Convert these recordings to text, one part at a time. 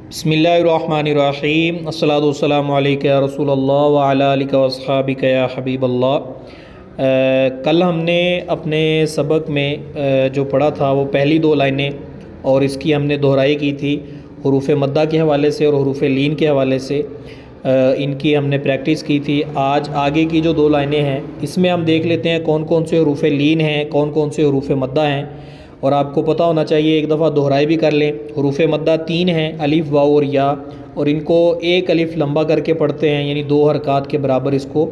بسم اللہ الرحمن الرحیم، الصلاۃ والسلام علیک یا رسول اللہ وعلی آلک واصحابک یا حبیب اللہ۔ کل ہم نے اپنے سبق میں جو پڑھا تھا وہ پہلی دو لائنیں اور اس کی ہم نے دہرائی کی تھی حروف مدہ کے حوالے سے اور حروف لین کے حوالے سے، ان کی ہم نے پریکٹس کی تھی۔ آج آگے کی جو دو لائنیں ہیں اس میں ہم دیکھ لیتے ہیں کون کون سے حروف لین ہیں، کون کون سے حروف مدہ ہیں، اور آپ کو پتہ ہونا چاہیے، ایک دفعہ دہرائی بھی کر لیں۔ حروف مدہ تین ہیں، الف، واو اور یا، اور ان کو ایک الف لمبا کر کے پڑھتے ہیں، یعنی دو حرکات کے برابر اس کو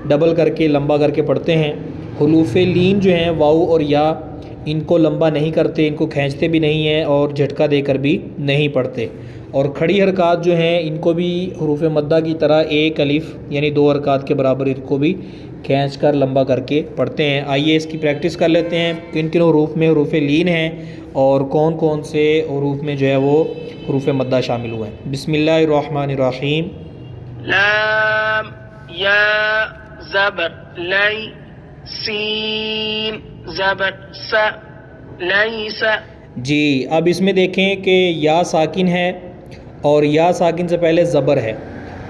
ڈبل کر کے لمبا کر کے پڑھتے ہیں۔ حروف لین جو ہیں واو اور یا، ان کو لمبا نہیں کرتے، ان کو کھینچتے بھی نہیں ہیں اور جھٹکا دے کر بھی نہیں پڑھتے۔ اور کھڑی حرکات جو ہیں ان کو بھی حروف مدہ کی طرح ایک الف یعنی دو حرکات کے برابر ان کو بھی کھینچ کر لمبا کر کے پڑھتے ہیں۔ آئیے اس کی پریکٹس کر لیتے ہیں، کن کن حروف میں حروف لین ہیں اور کون کون سے حروف میں جو ہے وہ حروف مدہ شامل ہوئے ہیں۔ بسم اللہ الرحمن الرحیم۔ لام یا زبر لی، سین زبر س، لیس۔ جی اب اس میں دیکھیں کہ یا ساکن ہے اور یا ساکن سے پہلے زبر ہے،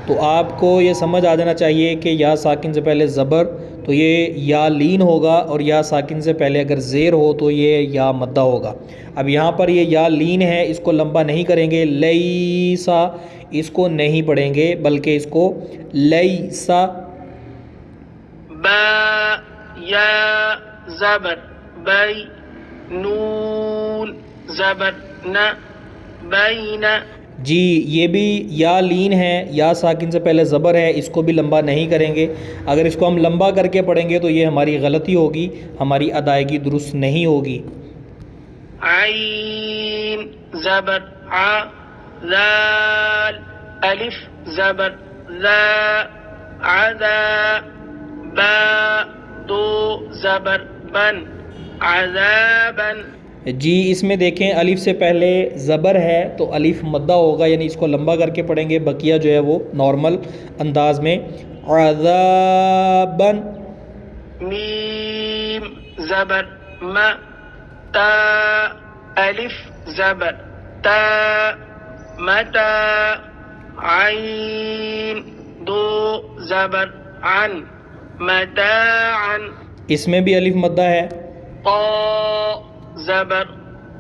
تو آپ کو یہ سمجھ آ جانا چاہیے کہ یا ساکن سے پہلے زبر تو یہ یا لین ہوگا، اور یا ساکن سے پہلے اگر زیر ہو تو یہ یا مدہ ہوگا۔ اب یہاں پر یہ یا لین ہے، اس کو لمبا نہیں کریں گے، لیسا اس کو نہیں پڑھیں گے بلکہ اس کو لیسا۔ با یا زبر بی، نون زبر ن، بین۔ جی یہ بھی یا لین ہے، یا ساکن سے پہلے زبر ہے، اس کو بھی لمبا نہیں کریں گے۔ اگر اس کو ہم لمبا کر کے پڑھیں گے تو یہ ہماری غلطی ہوگی، ہماری ادائیگی درست نہیں ہوگی۔ عین زبر ع، ذال الف زبر ذا، عذا۔ با دو زبر بن، عذابن۔ جی اس میں دیکھیں الف سے پہلے زبر ہے تو الف مدہ ہوگا، یعنی اس کو لمبا کر کے پڑھیں گے، بقیہ جو ہے وہ نارمل انداز میں عذابن۔ میم زبر م، تا الف زبر تا، متا۔ عین دو زبر عن، متاعن۔ اس میں بھی الف مدہ ہے۔ طا زبر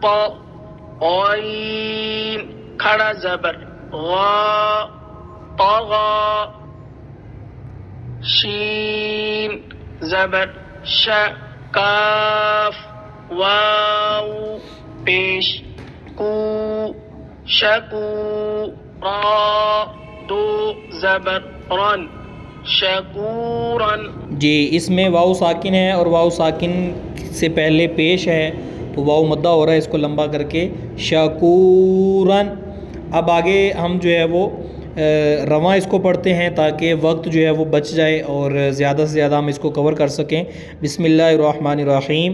طا، غین کھڑا زبر غا، طغا۔ شین زبر ش، کاف واو پیش کو، شکو۔ را دو زبر رن، شکورن۔ جی اس میں واو ساکن ہے اور واو ساکن سے پہلے پیش ہے تو واو مدہ ہو رہا ہے، اس کو لمبا کر کے شکورن۔ اب آگے ہم جو ہے وہ رواں اس کو پڑھتے ہیں تاکہ وقت جو ہے وہ بچ جائے اور زیادہ سے زیادہ ہم اس کو کور کر سکیں۔ بسم اللہ الرحمن الرحیم۔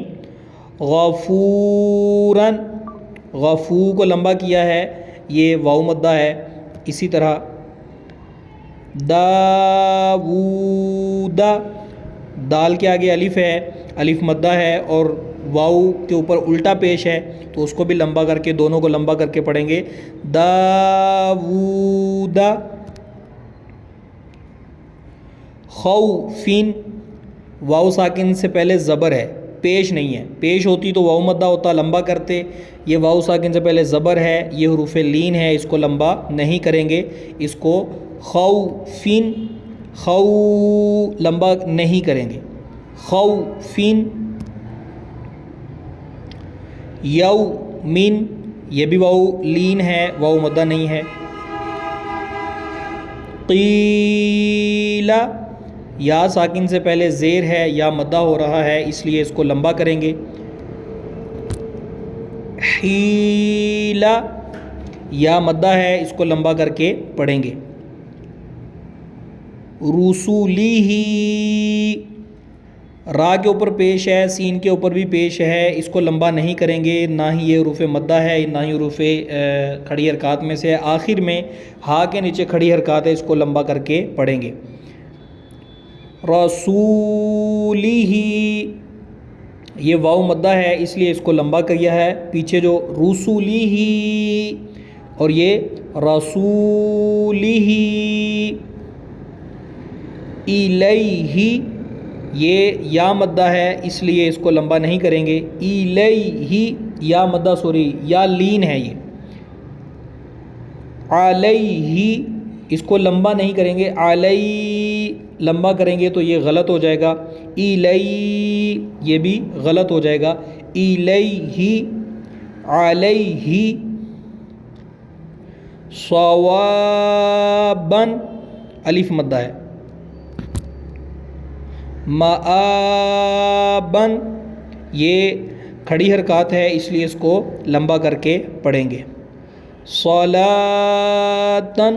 غفورن، غفو کو لمبا کیا ہے، یہ واو مدہ ہے۔ اسی طرح داود، دال کے آگے الف ہے، الف مدہ ہے اور واو کے اوپر الٹا پیش ہے تو اس کو بھی لمبا کر کے، دونوں کو لمبا کر کے پڑھیں گے، داود۔ خوفن، واو ساکن سے پہلے زبر ہے، پیش نہیں ہے، پیش ہوتی تو واو مدہ ہوتا، لمبا کرتے۔ یہ واو ساکن سے پہلے زبر ہے، یہ حروف لین ہے، اس کو لمبا نہیں کریں گے، اس کو خوفن، خو لمبا نہیں کریں گے، خوفن۔ یومن، یہ بھی واو لین ہے، واو مدہ نہیں ہے۔ قیل، یا ساکن سے پہلے زیر ہے، یا مدہ ہو رہا ہے اس لیے اس کو لمبا کریں گے۔ حیل، یا مدہ ہے، اس کو لمبا کر کے پڑھیں گے۔ رسولہ، را کے اوپر پیش ہے، سین کے اوپر بھی پیش ہے، اس کو لمبا نہیں کریں گے، نہ ہی یہ حروف مدہ ہے نہ ہی حروف کھڑی حرکات میں سے۔ آخر میں ہا کے نیچے کھڑی حرکات ہے، اس کو لمبا کر کے پڑھیں گے۔ رسولہ، یہ واو مدہ ہے اس لیے اس کو لمبا کیا ہے، پیچھے جو رسولہ اور یہ رسولہ الیہ، یہ یا مدہ ہے اس لیے اس کو لمبا نہیں کریں گے، الیہ یا مدہ یا لین ہے یہ، علیہ اس کو لمبا نہیں کریں گے، علیہ لمبا کریں گے تو یہ غلط ہو جائے گا، الیہ یہ بھی غلط ہو جائے گا، الیہ علیہ صواباً الف مدہ ہے، مآباً یہ کھڑی حرکات ہے اس لیے اس کو لمبا کر کے پڑھیں گے، صلاتاً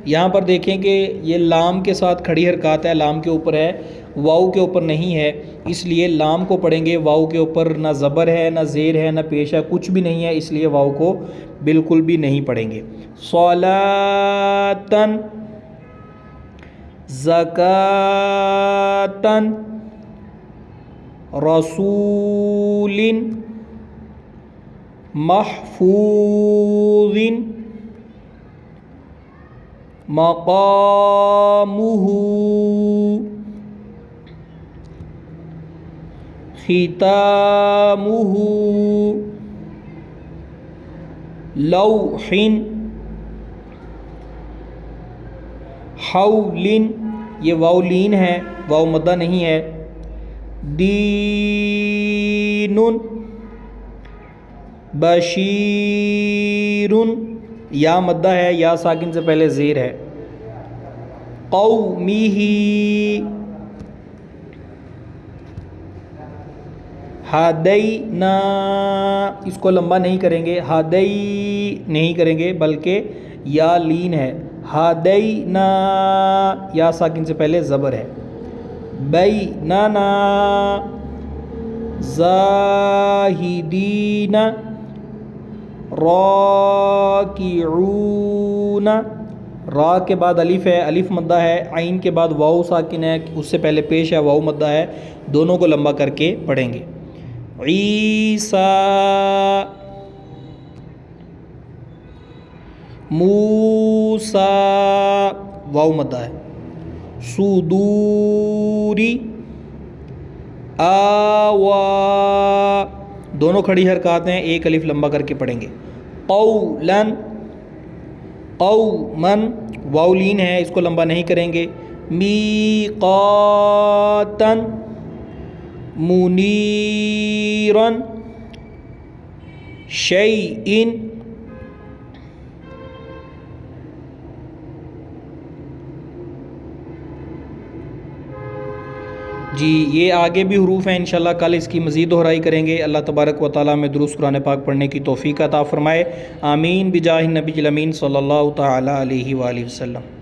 یہاں پر دیکھیں کہ یہ لام کے ساتھ کھڑی حرکات ہے، لام کے اوپر ہے، واؤ کے اوپر نہیں ہے، اس لیے لام کو پڑھیں گے، واؤ کے اوپر نہ زبر ہے نہ زیر ہے نہ پیش ہے، کچھ بھی نہیں ہے، اس لیے واؤ کو بالکل بھی نہیں پڑھیں گے، صلاتاً زکاتاً رسول محفوظ مقامہ ختامہ لوح حول یہ واو لین ہے، واو مدہ نہیں ہے، دین بشیر یا مدہ ہے، یا ساکن سے پہلے زیر ہے، قومہ ہدینا اس کو لمبا نہیں کریں گے، ہدی نہیں کریں گے بلکہ یا لین ہے، ہدینا یا ساکن سے پہلے زبر ہے، بیننا زاہدین راکعون را کے بعد الف ہے، الف مدہ ہے، عین کے بعد واو ساکن ہے، اس سے پہلے پیش ہے، واو مدہ ہے، دونوں کو لمبا کر کے پڑھیں گے، عیسیٰ موسیٰ واو مدہ ہے، صدوری آوا دونوں کھڑی حرکات ہیں، ایک الف لمبا کر کے پڑھیں گے، قولاً قوماً واو لین ہے، اس کو لمبا نہیں کریں گے، میقاتاً منیراً شیئن جی یہ آگے بھی حروف ہیں، انشاءاللہ کل اس کی مزید دہرائی کریں گے، اللہ تبارک و تعالیٰ میں درست قرآن پاک پڑھنے کی توفیق عطا فرمائے، آمین بجاہ النبی الامین صلی اللہ تعالیٰ علیہ وآلہ وسلم۔